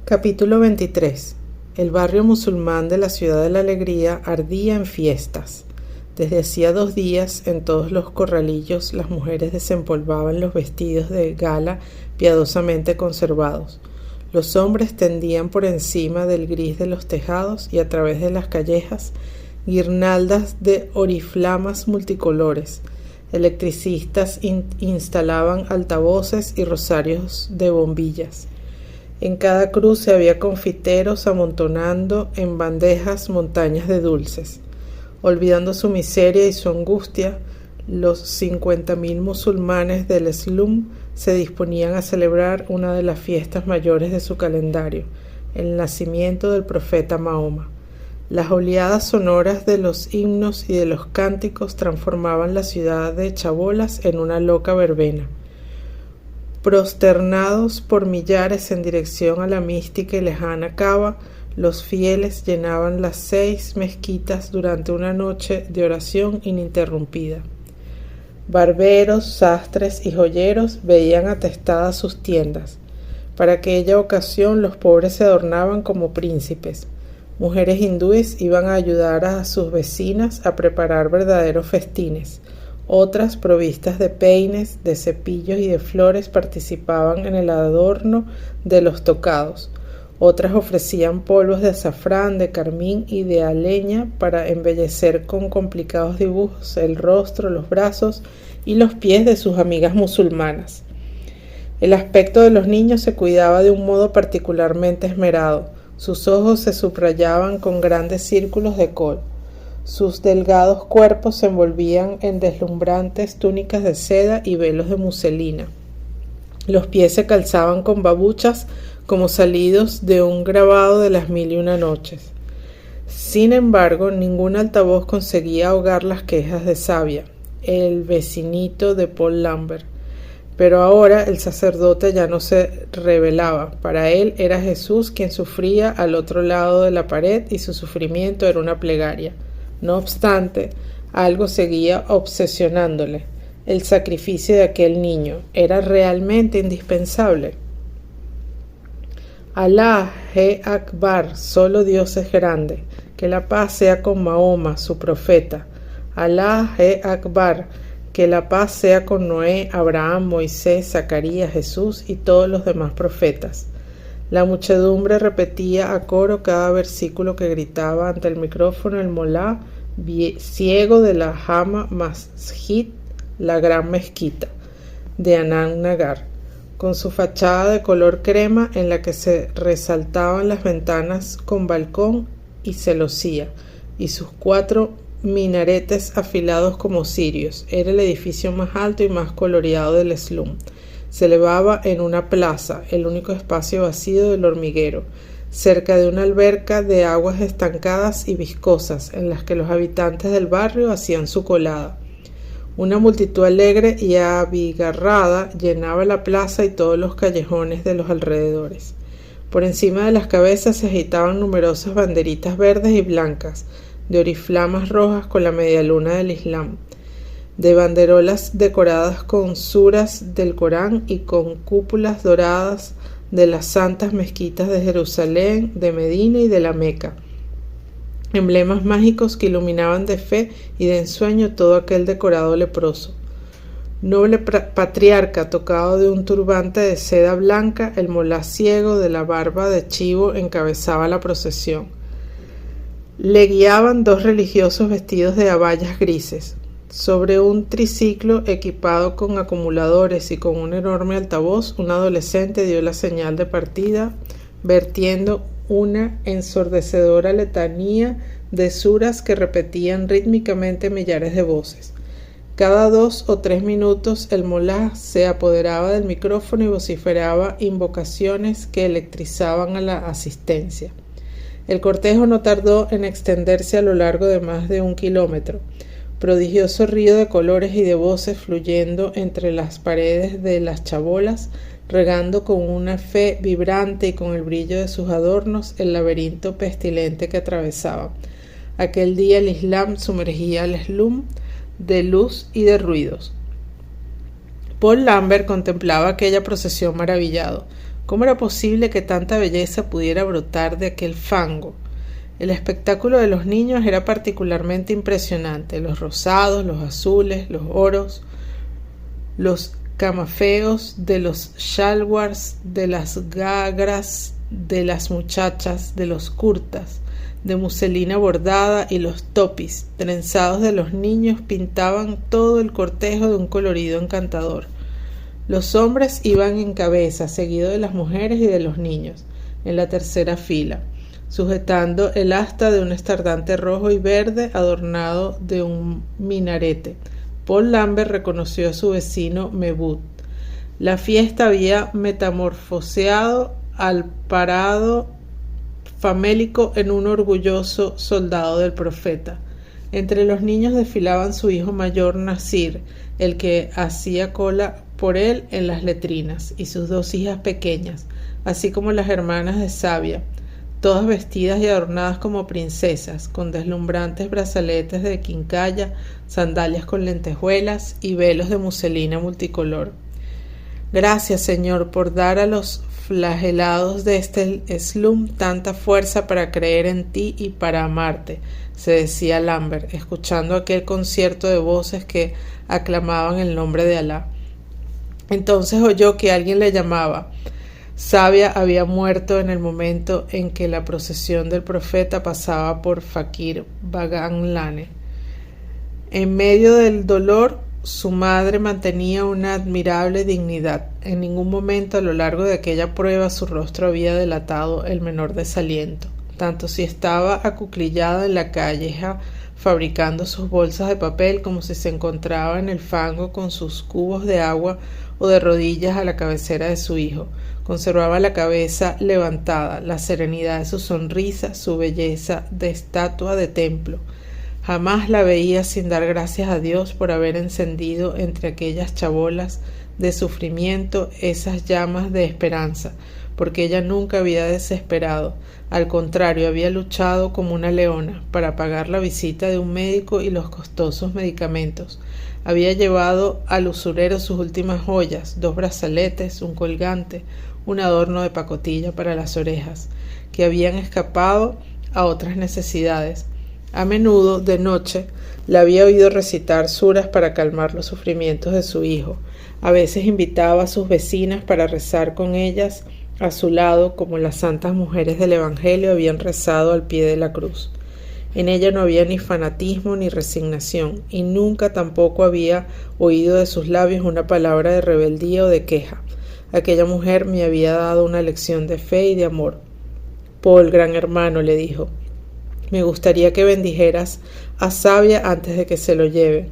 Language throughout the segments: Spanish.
Capítulo 23. El barrio musulmán de la Ciudad de la Alegría ardía en fiestas. Desde hacía 2 días, en todos los corralillos, las mujeres desempolvaban los vestidos de gala piadosamente conservados. Los hombres tendían por encima del gris de los tejados y a través de las callejas guirnaldas de oriflamas multicolores. Electricistas instalaban altavoces y rosarios de bombillas. En cada cruce había confiteros amontonando en bandejas montañas de dulces. Olvidando su miseria y su angustia, los 50.000 musulmanes del slum se disponían a celebrar una de las fiestas mayores de su calendario, el nacimiento del profeta Mahoma. Las oleadas sonoras de los himnos y de los cánticos transformaban la ciudad de chabolas en una loca verbena. Prosternados por millares en dirección a la mística y lejana Caba, los fieles llenaban las 6 mezquitas durante una noche de oración ininterrumpida. Barberos, sastres y joyeros veían atestadas sus tiendas. Para aquella ocasión los pobres se adornaban como príncipes. Mujeres hindúes iban a ayudar a sus vecinas a preparar verdaderos festines. Otras, provistas de peines, de cepillos y de flores, participaban en el adorno de los tocados. Otras ofrecían polvos de azafrán, de carmín y de aleña para embellecer con complicados dibujos el rostro, los brazos y los pies de sus amigas musulmanas. El aspecto de los niños se cuidaba de un modo particularmente esmerado. Sus ojos se subrayaban con grandes círculos de col. Sus delgados cuerpos se envolvían en deslumbrantes túnicas de seda y velos de muselina. Los pies se calzaban con babuchas como salidos de un grabado de las 1001 noches. Sin embargo, ningún altavoz conseguía ahogar las quejas de Sabia, el vecinito de Paul Lambert. Pero ahora el sacerdote ya no se rebelaba. Para él era Jesús quien sufría al otro lado de la pared y su sufrimiento era una plegaria. No obstante, algo seguía obsesionándole. El sacrificio de aquel niño era realmente indispensable. Alá Akbar, solo Dios es grande. Que la paz sea con Mahoma, su profeta. Alá Akbar, que la paz sea con Noé, Abraham, Moisés, Zacarías, Jesús y todos los demás profetas. La muchedumbre repetía a coro cada versículo que gritaba ante el micrófono el molá ciego de la Jama Masjid, la gran mezquita de Anand Nagar, con su fachada de color crema en la que se resaltaban las ventanas con balcón y celosía, y sus 4 minaretes afilados como cirios. Era el edificio más alto y más coloreado del slum. Se elevaba en una plaza, el único espacio vacío del hormiguero, cerca de una alberca de aguas estancadas y viscosas en las que los habitantes del barrio hacían su colada. Una multitud alegre y abigarrada llenaba la plaza y todos los callejones de los alrededores. Por encima de las cabezas se agitaban numerosas banderitas verdes y blancas, de oriflamas rojas con la medialuna del Islam, de banderolas decoradas con suras del Corán y con cúpulas doradas de las santas mezquitas de Jerusalén, de Medina y de la Meca, emblemas mágicos que iluminaban de fe y de ensueño todo aquel decorado leproso. Noble patriarca tocado de un turbante de seda blanca, el molá ciego de la barba de chivo encabezaba la procesión. Le guiaban 2 religiosos vestidos de abayas grises. Sobre un triciclo equipado con acumuladores y con un enorme altavoz, un adolescente dio la señal de partida, vertiendo una ensordecedora letanía de suras que repetían rítmicamente millares de voces. Cada 2 o 3 minutos el molá se apoderaba del micrófono y vociferaba invocaciones que electrizaban a la asistencia. El cortejo no tardó en extenderse a lo largo de más de 1 kilómetro. Prodigioso río de colores y de voces fluyendo entre las paredes de las chabolas, regando con una fe vibrante y con el brillo de sus adornos el laberinto pestilente que atravesaba. Aquel día el Islam sumergía al slum de luz y de ruidos. Paul Lambert contemplaba aquella procesión maravillado. ¿Cómo era posible que tanta belleza pudiera brotar de aquel fango? El espectáculo de los niños era particularmente impresionante. Los rosados, los azules, los oros, los camafeos de los shalwars, de las gagras, de las muchachas, de los kurtas, de muselina bordada y los topis trenzados de los niños pintaban todo el cortejo de un colorido encantador. Los hombres iban en cabeza, seguido de las mujeres y de los niños, en la tercera fila, sujetando el asta de un estandarte rojo y verde adornado de un minarete. Paul Lambert reconoció a su vecino Mebut. La fiesta había metamorfoseado al parado famélico en un orgulloso soldado del profeta. Entre los niños desfilaban su hijo mayor Nasir, el que hacía cola por él en las letrinas, y sus dos hijas pequeñas, así como las hermanas de Sabia, todas vestidas y adornadas como princesas, con deslumbrantes brazaletes de quincalla, sandalias con lentejuelas y velos de muselina multicolor. Gracias, Señor, por dar a los flagelados de este slum tanta fuerza para creer en ti y para amarte, se decía Lambert, escuchando aquel concierto de voces que aclamaban el nombre de Alá. Entonces oyó que alguien le llamaba. Sabia había muerto en el momento en que la procesión del profeta pasaba por Fakir Bagan Lane. En medio del dolor, su madre mantenía una admirable dignidad. En ningún momento a lo largo de aquella prueba su rostro había delatado el menor desaliento, tanto si estaba acuclillada en la calleja fabricando sus bolsas de papel como si se encontraba en el fango con sus cubos de agua o de rodillas a la cabecera de su hijo. Conservaba la cabeza levantada, la serenidad de su sonrisa, su belleza de estatua de templo. Jamás la veía sin dar gracias a Dios por haber encendido entre aquellas chabolas de sufrimiento esas llamas de esperanza, porque ella nunca había desesperado. Al contrario, había luchado como una leona para pagar la visita de un médico y los costosos medicamentos. Había llevado al usurero sus últimas joyas, 2 brazaletes, un colgante, un adorno de pacotilla para las orejas, que habían escapado a otras necesidades. A menudo, de noche, la había oído recitar suras para calmar los sufrimientos de su hijo. A veces invitaba a sus vecinas para rezar con ellas a su lado, como las santas mujeres del Evangelio habían rezado al pie de la cruz. En ella no había ni fanatismo ni resignación, y nunca tampoco había oído de sus labios una palabra de rebeldía o de queja. Aquella mujer me había dado una lección de fe y de amor. Paul, gran hermano, le dijo, me gustaría que bendijeras a Sabia antes de que se lo lleven.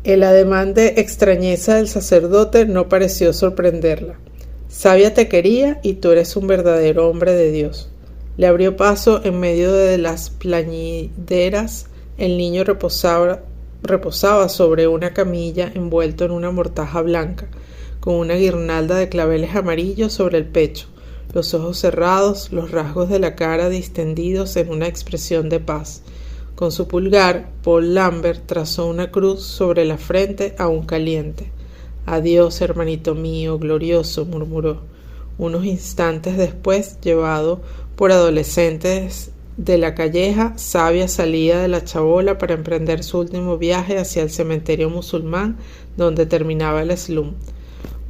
El ademán de extrañeza del sacerdote no pareció sorprenderla. Sabia te quería y tú eres un verdadero hombre de Dios. Le abrió paso en medio de las plañideras. El niño reposaba sobre una camilla envuelto en una mortaja blanca, con una guirnalda de claveles amarillos sobre el pecho, los ojos cerrados, los rasgos de la cara distendidos en una expresión de paz. Con su pulgar, Paul Lambert trazó una cruz sobre la frente aún caliente. Adiós, hermanito mío, glorioso, murmuró. Unos instantes después, llevado por adolescentes de la calleja, Sabia salía de la chabola para emprender su último viaje hacia el cementerio musulmán donde terminaba el slum.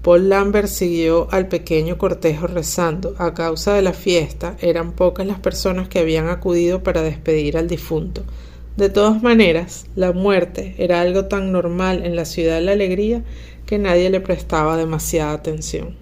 Paul Lambert siguió al pequeño cortejo rezando. A causa de la fiesta, eran pocas las personas que habían acudido para despedir al difunto. De todas maneras, la muerte era algo tan normal en la ciudad de la alegría que nadie le prestaba demasiada atención.